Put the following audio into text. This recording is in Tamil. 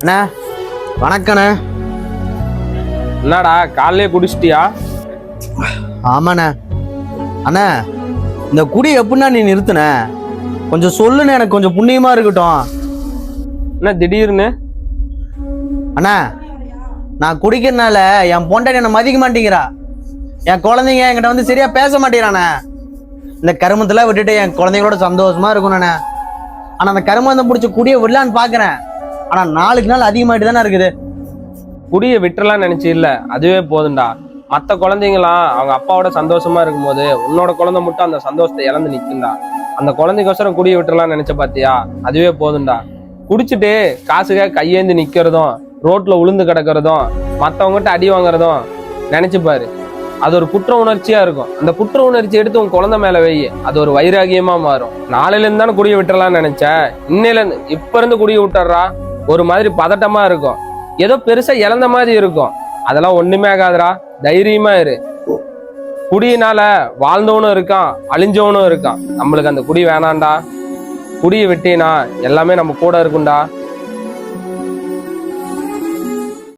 அண்ணா வணக்கண்ணே. என்னடா காலையிலே குடிச்சிட்டியா? ஆமாண்ணே. அண்ணா இந்த குடி எப்படின்னா நீ நிறுத்துன கொஞ்சம் சொல்லுண்ணே, எனக்கு கொஞ்சம் புண்ணியமா இருக்கட்டும். என்ன திடீர்னு? அண்ணா நான் குடிக்கிறனால என் பொண்டாட்டி என்னை மதிக்க மாட்டேங்கிறா. என் குழந்தைங்க என்கிட்ட வந்து சரியா பேச மாட்டேங்கிறானே. இந்த கருமத்தெல்லாம் விட்டுட்டு என் குழந்தைங்களோட சந்தோஷமா இருக்கணும்ண்ணே. ஆனா அந்த கருமந்தம் பிடிச்ச குடியை விடலான்னு பாக்குறேன். ஆனா நாளுக்கு நாள் அதிகமாயிட்டு தானே இருக்குது. குடியை விட்டுறலாம் நினைச்சு இல்ல, அதுவே போதும்டா. மற்ற குழந்தைங்களாம் அவங்க அப்பாவோட சந்தோஷமா இருக்கும்போது உன்னோட குழந்தை மட்டும் அந்த சந்தோஷத்தை இழந்து நிற்கும்டா. அந்த குழந்தைக்கோசரம் குடியை விட்டுறலாம் நினைச்ச பாத்தியா? அதுவே போதும்டா. குடிச்சிட்டு காசுக கையேந்து நிக்கிறதும், ரோட்ல உளுந்து கிடக்கிறதும், மற்றவங்ககிட்ட அடி வாங்குறதும் நினைச்சு பாரு. அது ஒரு குற்ற உணர்ச்சியா இருக்கும். அந்த குற்ற உணர்ச்சி எடுத்து உன் குழந்தை மேல வை, அது ஒரு வைராகியமா மாறும். நாளையில இருந்து தானே குடியை விட்டுறலாம்னு நினைச்ச, இன்னையில இருந்து இப்ப இருந்து குடியை விட்டுறா. ஒரு மாதிரி பதட்டமா இருக்கும், ஏதோ பெருசா இழந்த மாதிரி இருக்கும். அதெல்லாம் ஒண்ணுமே ஆகாதுடா, தைரியமா இரு. குடியினால வாழ்ந்தவனும் இருக்கான், அழிஞ்சவனும் இருக்கான். நம்மளுக்கு அந்த குடி வேணாம்டா. குடியை விட்டீனா எல்லாமே நம்ம கூட இருக்கும்டா.